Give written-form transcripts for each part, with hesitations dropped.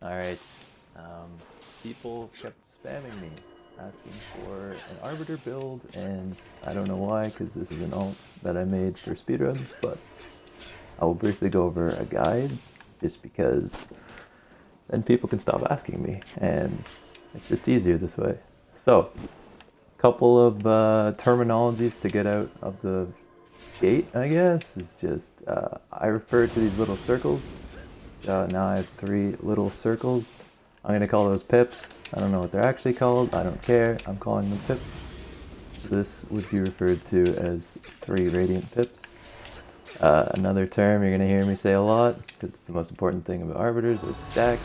Alright, people kept spamming me, asking for an Arbiter build, and I don't know why, because this is an alt that I made for speedruns, but I will briefly go over a guide, just because then people can stop asking me, and it's just easier this way. So, a couple of terminologies to get out of the gate, I guess, is just, I refer to these little circles. Now I have 3 little circles. I'm going to call those pips. I don't know what they're actually called. I don't care. I'm calling them pips. So this would be referred to as 3 radiant pips. Another term you're going to hear me say a lot, because it's the most important thing about arbiters, is stack.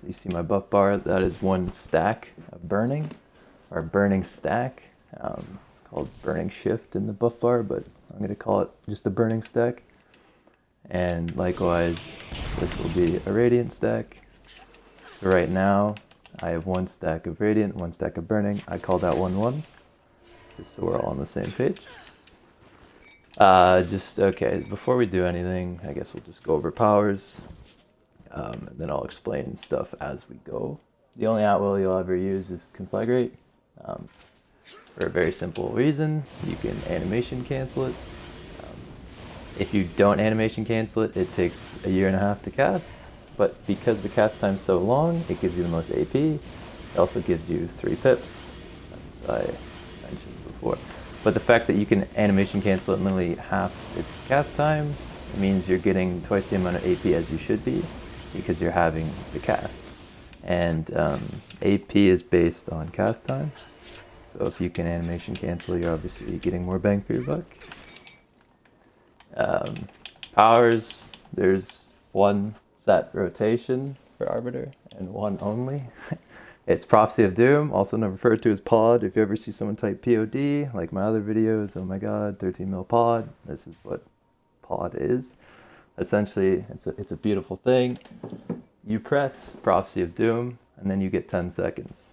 You see my buff bar, that is 1 stack of burning, or burning stack. It's called burning shift in the buff bar, but I'm going to call it just a burning stack. And likewise, this will be a radiant stack. So right now, I have 1 stack of radiant, 1 stack of burning. I call that 1-1, just so we're all on the same page. Okay, before we do anything, I guess we'll just go over powers, and then I'll explain stuff as we go. The only at-will you'll ever use is conflagrate, for a very simple reason. You can animation cancel it. If you don't animation cancel it, it takes a year and a half to cast, but because the cast time's so long, it gives you the most AP. It also gives you 3 pips, as I mentioned before. But the fact that you can animation cancel it in literally half its cast time means you're getting twice the amount of AP as you should be, because you're having the cast. And AP is based on cast time, so if you can animation cancel, you're obviously getting more bang for your buck. Powers, there's 1 set rotation for Arbiter, and 1 only. It's Prophecy of Doom, also referred to as pod. If you ever see someone type POD, like my other videos, oh my god, 13 mil pod, this is what pod is. Essentially, it's a beautiful thing. You press Prophecy of Doom, and then you get 10 seconds.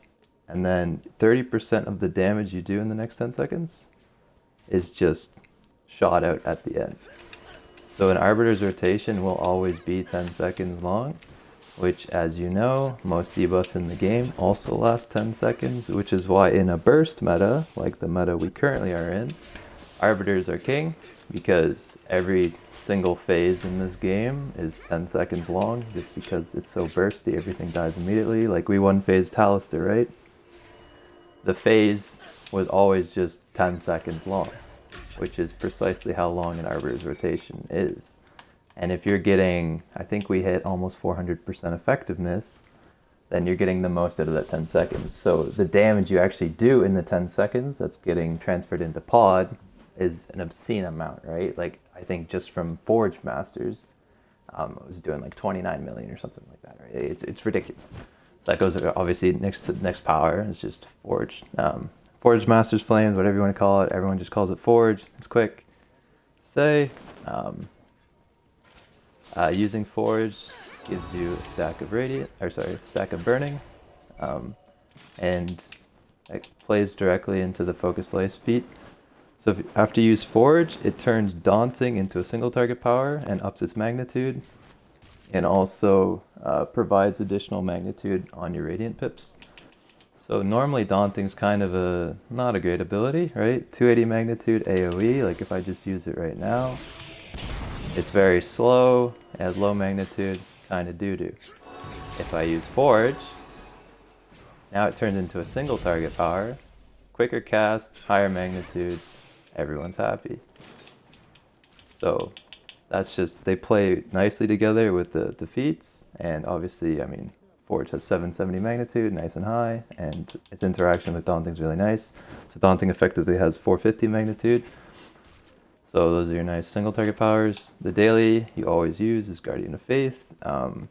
And then 30% of the damage you do in the next 10 seconds is just shot out at the end. So an Arbiter's rotation will always be 10 seconds long, which, as you know, most debuffs in the game also last 10 seconds, which is why in a burst meta, like the meta we currently are in, Arbiters are king, because every single phase in this game is 10 seconds long, just because it's so bursty, everything dies immediately. Like we 1-phased Talister, right? The phase was always just 10 seconds long, which is precisely how long an Arbiter's rotation is. And if you're getting, I think we hit almost 400% effectiveness, then you're getting the most out of that 10 seconds. So the damage you actually do in the 10 seconds that's getting transferred into pod is an obscene amount, right? Like, I think just from Forge Masters, I was doing like 29 million or something like that, right? It's ridiculous. So that goes, obviously, next to the next power is just Forge. Forge Masters Flames, whatever you want to call it. Everyone just calls it Forge. It's quick to say. Using Forge gives you a stack of stack of burning, and it plays directly into the Focus Lace feat. So after you use Forge, it turns Daunting into a single target power and ups its magnitude, and also provides additional magnitude on your Radiant pips. So normally Daunting's kind of not a great ability, right? 280 magnitude AoE, like if I just use it right now, it's very slow, it has low magnitude, kind of doo-doo. If I use Forge, now it turns into a single target power, quicker cast, higher magnitude, everyone's happy. So that's just, they play nicely together with the feats, and obviously, I mean, Forge has 770 magnitude, nice and high, and its interaction with Daunting is really nice. So Daunting effectively has 450 magnitude. So those are your nice single target powers. The daily you always use is Guardian of Faith. The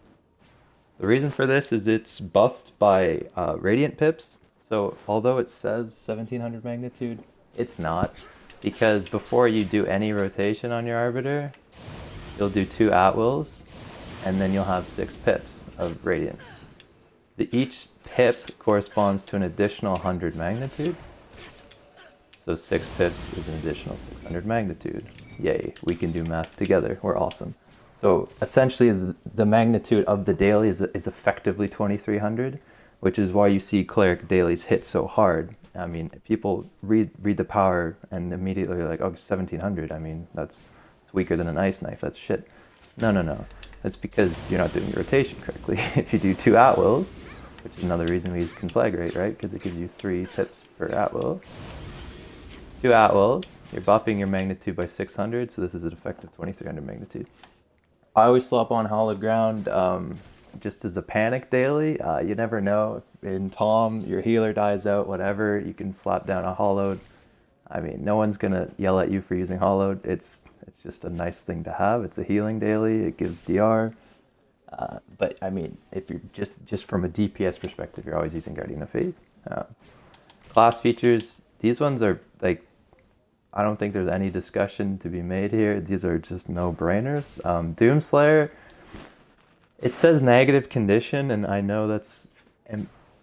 reason for this is it's buffed by Radiant pips. So although it says 1700 magnitude, it's not. Because before you do any rotation on your Arbiter, you'll do 2 at-wills, and then you'll have 6 pips of Radiant. Each pip corresponds to an additional 100 magnitude. So 6 pips is an additional 600 magnitude. Yay, we can do math together. We're awesome. So essentially, the magnitude of the daily is effectively 2300, which is why you see cleric dailies hit so hard. I mean, people read the power and immediately are like, oh, 1700. I mean, it's weaker than an ice knife. That's shit. No, no, no. That's because you're not doing your rotation correctly. If you do 2 at-wills, which is another reason we use conflagrate, right? Because it gives you 3 pips per at-will. 2 at-wills, you're buffing your magnitude by 600, so this is an effective 2300 magnitude. I always slap on Hallowed Ground just as a panic daily. You never know. In Tom, your healer dies out, whatever, you can slap down a Hallowed. I mean, no one's going to yell at you for using Hallowed. It's just a nice thing to have. It's a healing daily. It gives DR. But, I mean, if you're just from a DPS perspective, you're always using Guardian of Faith. Class features, these ones are, like, I don't think there's any discussion to be made here. These are just no-brainers. Doomslayer, it says negative condition, and I know that's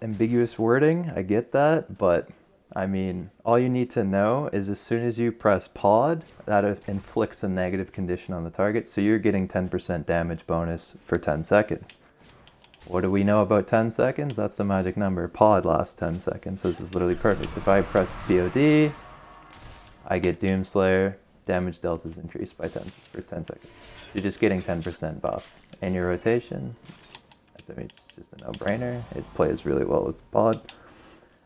ambiguous wording. I get that, but I mean, all you need to know is as soon as you press pod, that inflicts a negative condition on the target, so you're getting 10% damage bonus for 10 seconds. What do we know about 10 seconds? That's the magic number. Pod lasts 10 seconds, so this is literally perfect. If I press POD, I get Doomslayer, damage delta is increased by 10 for 10 seconds. You're just getting 10% buff. And your rotation, I mean, it's just a no-brainer. It plays really well with pod.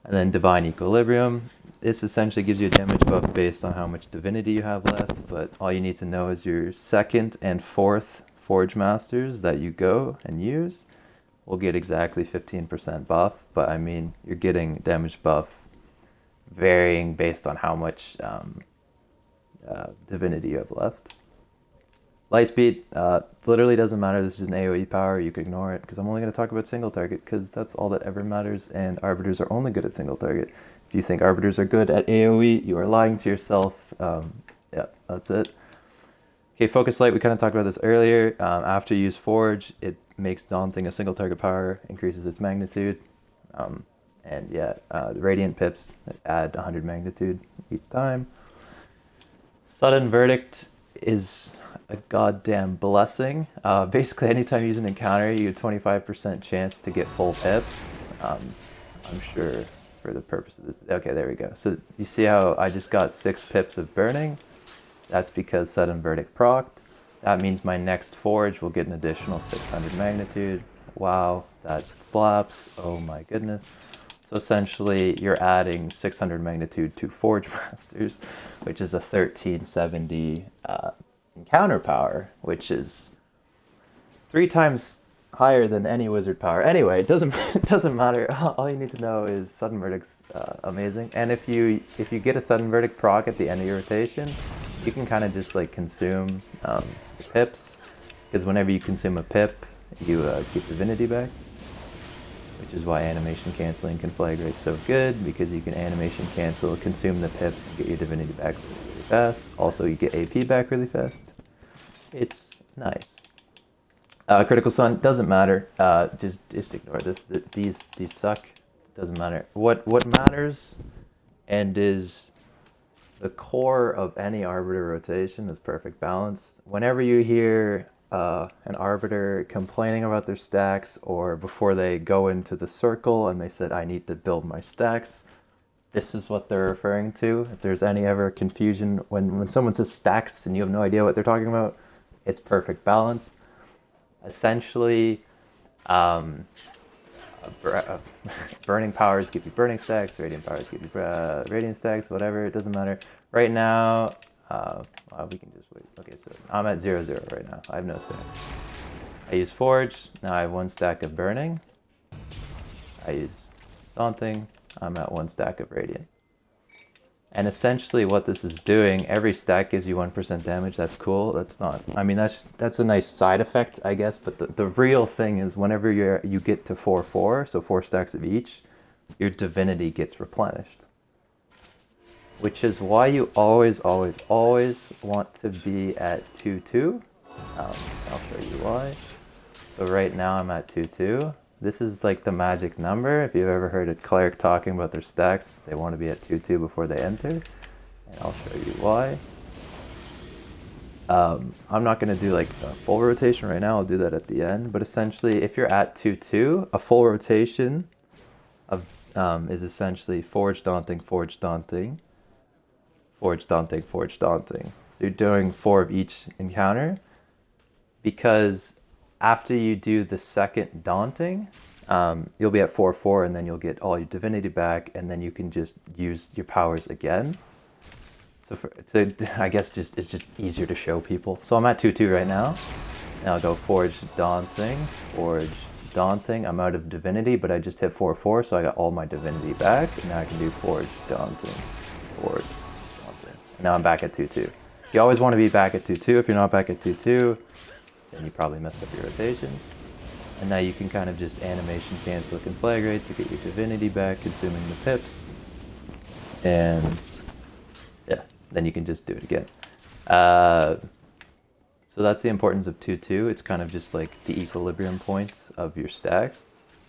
And then Divine Equilibrium. This essentially gives you a damage buff based on how much divinity you have left, but all you need to know is your 2nd and 4th Forge Masters that you go and use will get exactly 15% buff, but I mean, you're getting damage buff varying based on how much divinity you have left. Lightspeed, literally doesn't matter. This is an AoE power. You can ignore it because I'm only going to talk about single target because that's all that ever matters, and Arbiters are only good at single target. If you think Arbiters are good at AoE, you are lying to yourself. Yeah, that's it. Okay, Focus Light, we kind of talked about this earlier. After you use Forge, it makes Daunting a single target power, increases its magnitude. And yeah, the Radiant Pips add 100 magnitude each time. Sudden Verdict is a goddamn blessing. Basically, anytime you use an encounter, you get a 25% chance to get full pips. I'm sure for the purpose of this. Okay, there we go. So you see how I just got 6 pips of burning? That's because Sudden Verdict procced. That means my next Forge will get an additional 600 magnitude. Wow, that slaps. Oh my goodness. So essentially, you're adding 600 magnitude to Forge Masters, which is a 1370 encounter power, which is 3 times higher than any wizard power. Anyway, it doesn't matter. All you need to know is Sudden Verdict's amazing, and if you get a Sudden Verdict proc at the end of your rotation, you can kind of just like consume pips, because whenever you consume a pip, you keep divinity back. Which is why animation canceling Conflagrate is so good, because you can animation cancel, consume the pips, and get your divinity back really fast. Also, you get AP back really fast. It's nice. Critical Sun doesn't matter. Just ignore this. These suck. Doesn't matter. What matters and is the core of any Arbiter rotation is perfect balance. Whenever you hear an Arbiter complaining about their stacks, or before they go into the circle and they said, I need to build my stacks, this is what they're referring to. If there's any ever confusion, when someone says stacks and you have no idea what they're talking about, it's perfect balance. Essentially, burning powers give you burning stacks, radiant powers give you radiant stacks, whatever, it doesn't matter. Right now, we can just wait. Okay, so I'm at 0-0 right now. I have no stacks. I use Forge. Now I have 1 stack of Burning. I use Daunting. I'm at 1 stack of Radiant. And essentially what this is doing, every stack gives you 1% damage. That's cool. That's not, I mean, that's a nice side effect, I guess. But the real thing is whenever you get to 4-4, so 4 stacks of each, your divinity gets replenished. Which is why you always want to be at 2-2. I'll show you why. So right now I'm at 2-2. This is like the magic number. If you've ever heard a cleric talking about their stacks, they want to be at 2-2 before they enter. And I'll show you why. I'm not going to do like a full rotation right now. I'll do that at the end. But essentially, if you're at 2-2, a full rotation of is essentially Forge, Daunting, Forge, Daunting, Forge, Daunting, Forge, Daunting. So you're doing 4 of each encounter, because after you do the second Daunting, you'll be at 4-4, and then you'll get all your divinity back, and then you can just use your powers again. So I guess it's just easier to show people. So I'm at 2-2 right now. And I'll go Forge, Daunting, Forge, Daunting. I'm out of divinity, but I just hit 4-4, so I got all my divinity back. And now I can do Forge, Daunting, Forge, Daunting. And now I'm back at 2-2. You always want to be back at 2-2. If you're not back at 2-2, then you probably messed up your rotation. And now you can kind of just animation cancel conflagrate to get your divinity back, consuming the pips. And yeah, then you can just do it again. So that's the importance of 2-2. It's kind of just like the equilibrium points of your stacks,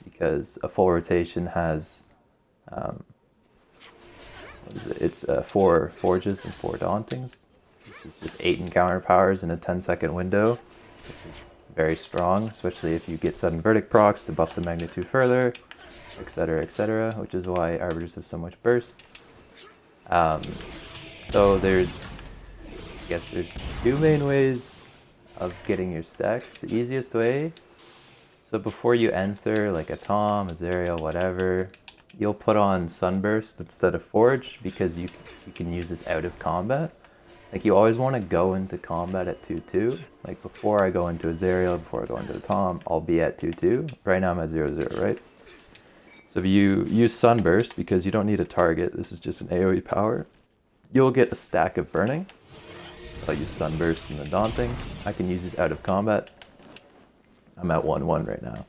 because a full rotation has, what is it? It's 4 forges and 4 dauntings, which is just 8 encounter powers in a 10-second window, which is very strong, especially if you get sudden verdict procs to buff the magnitude further, etc., which is why Arbiters have so much burst. So I guess there's 2 main ways of getting your stacks. The easiest way, so before you enter like a Tom, a Zerial, whatever, you'll put on Sunburst instead of Forge, because you can use this out of combat. Like, you always want to go into combat at 2-2. Like, before I go into a Zerial, before I go into a Tom, I'll be at 2-2. Right now I'm at 0-0, right? So if you use Sunburst, because you don't need a target, this is just an AoE power, you'll get a stack of burning. I'll use Sunburst and the Daunting. I can use these out of combat. I'm at 1-1 right now.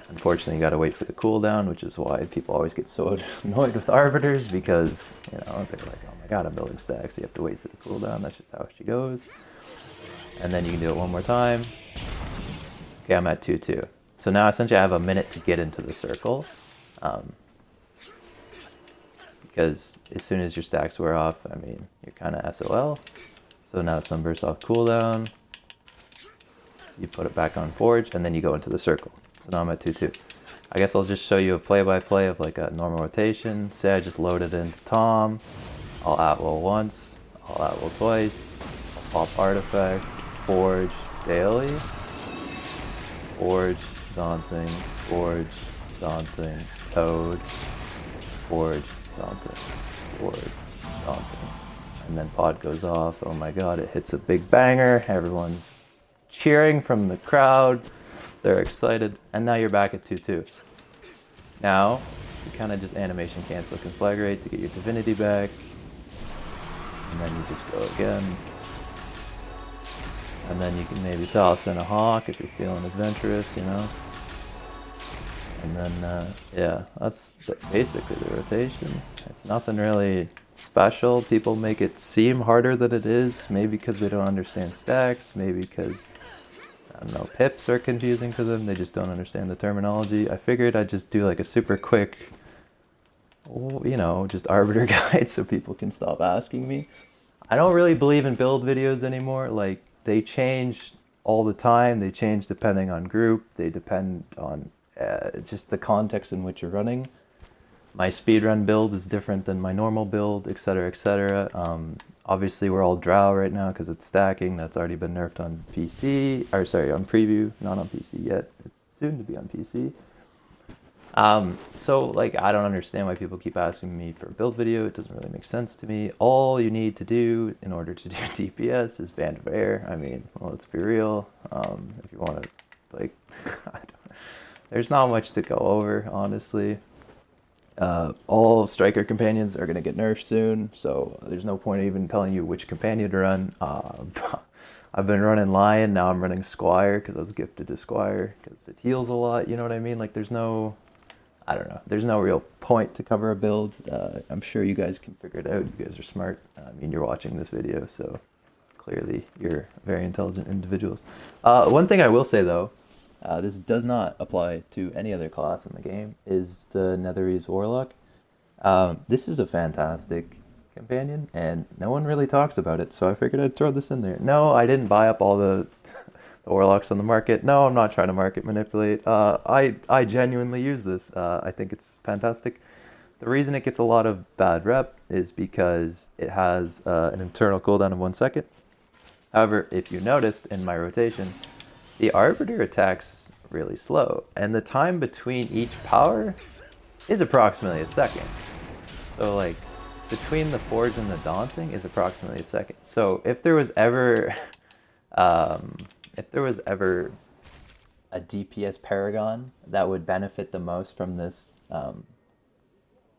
Unfortunately, you gotta wait for the cooldown, which is why people always get so annoyed with Arbiters, because, you know, they're like, oh my god, I'm building stacks, you have to wait for the cooldown. That's just how she goes. And then you can do it one more time. Okay, I'm at 2-2. So now essentially I have a minute to get into the circle. Because as soon as your stacks wear off, I mean, you're kind of SOL. So now Sunburst off cooldown. You put it back on Forge, and then you go into the circle. So now I'm at 2-2. I guess I'll just show you a play-by-play of like a normal rotation. Say I just loaded into Tom. I'll at-will once. I'll at-will twice. I'll pop Artifact. Forge daily. Forge, Daunting. Forge, Daunting. Toad. Forge, Daunting. Forge, Daunting. And then pod goes off. Oh my god, it hits a big banger. Everyone's cheering from the crowd. They're excited. And now you're back at 2-2. Now, you kind of just animation cancel conflagrate to get your divinity back. And then you just go again. And then you can maybe toss in a hawk if you're feeling adventurous, you know. And then, yeah, that's basically the rotation. It's nothing really special. People make it seem harder than it is, maybe because they don't understand stacks, maybe because, I don't know, pips are confusing to them, they just don't understand the terminology. I figured I'd just do like a super quick, you know, just Arbiter guide so people can stop asking me. I don't really believe in build videos anymore. Like, they change all the time, they change depending on group, they depend on just the context in which you're running. My speedrun build is different than my normal build, etc., etc. Obviously, we're all drow right now because it's stacking. That's already been nerfed on PC, or sorry, on preview, not on PC yet. It's soon to be on PC. So, like, I don't understand why people keep asking me for a build video. It doesn't really make sense to me. All you need to do in order to do DPS is Band of Air. I mean, well, let's be real. If you want to, like, there's not much to go over, honestly. All striker companions are going to get nerfed soon, so there's no point even telling you which companion to run. I've been running Lion, now I'm running Squire because I was gifted to Squire because it heals a lot, you know what I mean? Like, there's no, I don't know, there's no real point to cover a build. I'm sure you guys can figure it out. You guys are smart. I mean, you're watching this video, so clearly you're very intelligent individuals. One thing I will say, though, this does not apply to any other class in the game, is the Netherese warlock. This is a fantastic companion, and no one really talks about it, so I figured I'd throw this in there. No, I didn't buy up all the warlocks on the market. No, I'm not trying to market manipulate. I genuinely use this. I think it's fantastic. The reason it gets a lot of bad rep is because it has an internal cooldown of 1 second. However, if you noticed in my rotation, the Arbiter attacks really slow, and the time between each power is approximately a second. So like, between the Forge and the Daunting is approximately a second. So if there was ever, a DPS Paragon that would benefit the most from this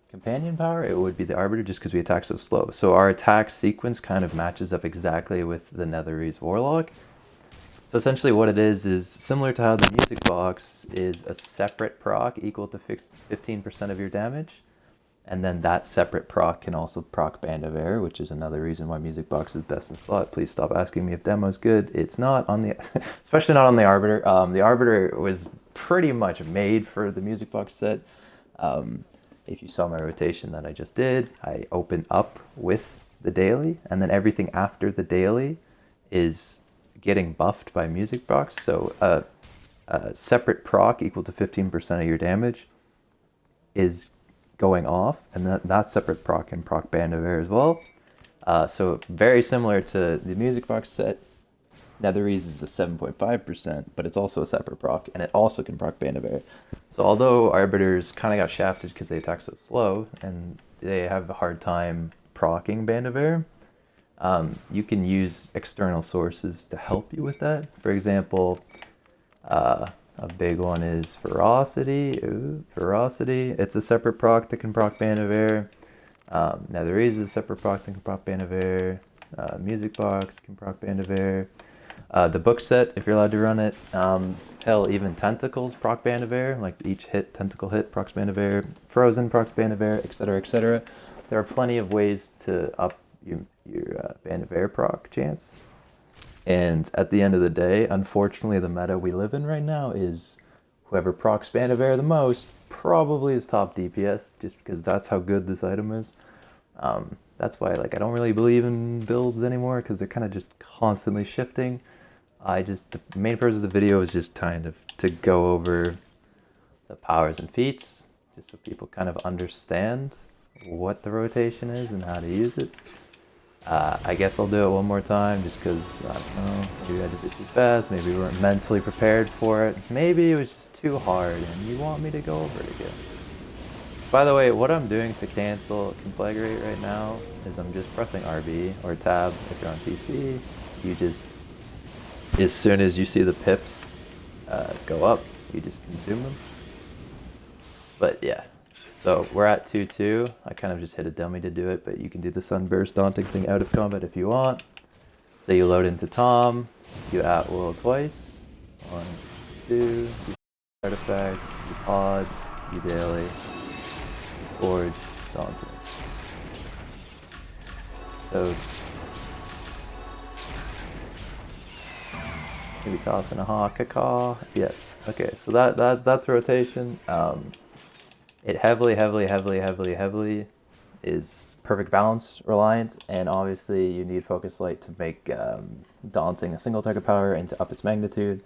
companion power, it would be the Arbiter, just because we attack so slow. So our attack sequence kind of matches up exactly with the Netherese Warlock. So essentially what it is similar to how the music box is a separate proc equal to 15% of your damage. And then that separate proc can also proc Band of Air, which is another reason why music box is best in slot. Please stop asking me if demo's good. It's not on the, especially not on the Arbiter. The Arbiter was pretty much made for the music box set. If you saw my rotation that I just did, I open up with the daily, and then everything after the daily is getting buffed by music box. So a separate proc equal to 15% of your damage is going off, and that separate proc can proc Band of Air as well. So very similar to the music box set. Netherese is a 7.5%, but it's also a separate proc, and it also can proc Band of Air. So although Arbiters kind of got shafted because they attack so slow, and they have a hard time procking Band of Air, you can use external sources to help you with that. For example, a big one is Ferocity. Ferocity. It's a separate proc that can proc Band of Air. Netherese is a separate proc that can proc Band of Air. Music box can proc Band of Air. The book set, if you're allowed to run it. Hell, even Tentacles proc Band of Air. Like each tentacle hit procs Band of Air. Frozen procs Band of Air, etc., etc. There are plenty of ways to up your Band of Air proc chance. And at the end of the day, unfortunately, the meta we live in right now is whoever procs Band of Air the most probably is top DPS, just because that's how good this item is. That's why I don't really believe in builds anymore, because they're kind of just constantly shifting. The main purpose of the video is just kind of to go over the powers and feats, just so people kind of understand what the rotation is and how to use it. I guess I'll do it one more time, just because, I don't know, maybe I did it too fast, maybe we weren't mentally prepared for it, maybe it was just too hard and you want me to go over it again. By the way, what I'm doing to cancel Conflagrate right now is I'm just pressing RB or tab if you're on PC. You just, as soon as you see the pips go up, you just consume them. But yeah. So we're at 2-2. I kind of just hit a dummy to do it, but you can do the Sunburst Daunting thing out of combat if you want. So you load into Tom, you at-will twice. 1, 2, you artifact, you pod, you daily, Forge, Daunting. So maybe tossing a hawk, a caw. Yes. Okay, so that's rotation. It heavily is perfect balance reliant, and obviously you need Focus Light to make Daunting a single target power and to up its magnitude.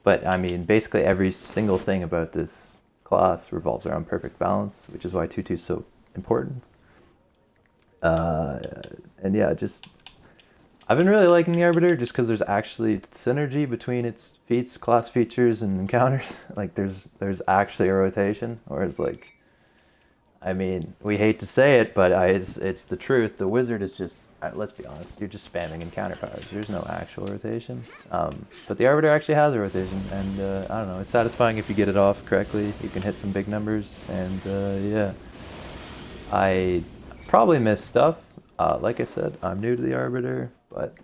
But I mean, basically every single thing about this class revolves around perfect balance, which is why 2-2 is so important. And yeah, I've been really liking the Arbiter just because there's actually synergy between its feats, class features, and encounters. Like there's actually a rotation, whereas I mean, we hate to say it, but it's the truth. The wizard is just, let's be honest, you're just spamming encounter powers. There's no actual rotation. But the Arbiter actually has a rotation, and I don't know, it's satisfying if you get it off correctly. You can hit some big numbers, and yeah. I probably missed stuff. Like I said, I'm new to the Arbiter, but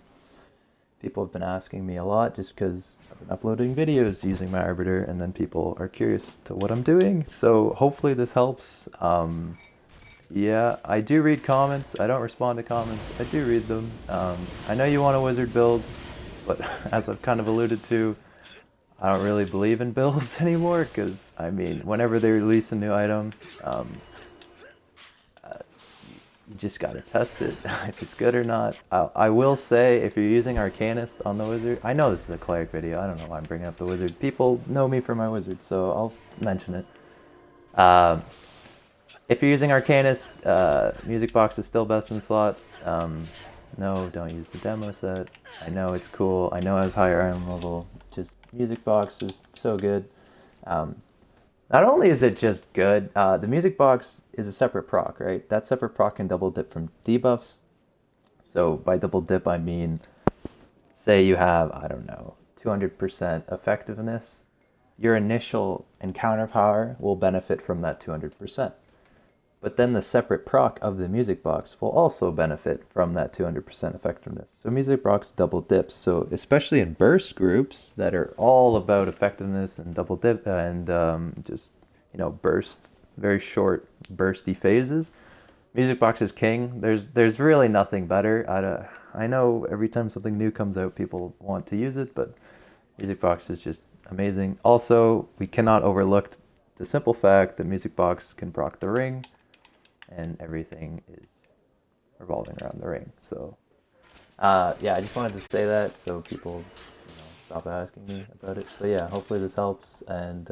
people have been asking me a lot just because I've been uploading videos using my Arbiter, and then people are curious to what I'm doing. So hopefully this helps. Yeah, I do read comments. I don't respond to comments. I do read them. I know you want a wizard build, but as I've kind of alluded to, I don't really believe in builds anymore, because, I mean, whenever they release a new item, you just gotta test it if it's good or not. I will say, if you're using Arcanist on the wizard, I know this is a cleric video. I don't know why I'm bringing up the wizard. People know me for my wizard, so I'll mention it. Um, if you're using Arcanist, Music Box is still best in slot. No, don't use the demo set. I know it's cool. I know it has higher item level. Just Music Box is so good. Um, Not only is it just good, the Music Box is a separate proc, right? That separate proc can double dip from debuffs. So by double dip, I mean, say you have, I don't know, 200% effectiveness. Your initial encounter power will benefit from that 200%. But then the separate proc of the Music Box will also benefit from that 200% effectiveness. So Music Box double dips. So especially in burst groups that are all about effectiveness and double dip and just, burst, very short bursty phases, Music Box is king. There's really nothing better. I know every time something new comes out, people want to use it, but Music Box is just amazing. Also, we cannot overlook the simple fact that Music Box can proc the ring, and everything is revolving around the ring. So, yeah, I just wanted to say that so people, stop asking me about it. But yeah, hopefully this helps, and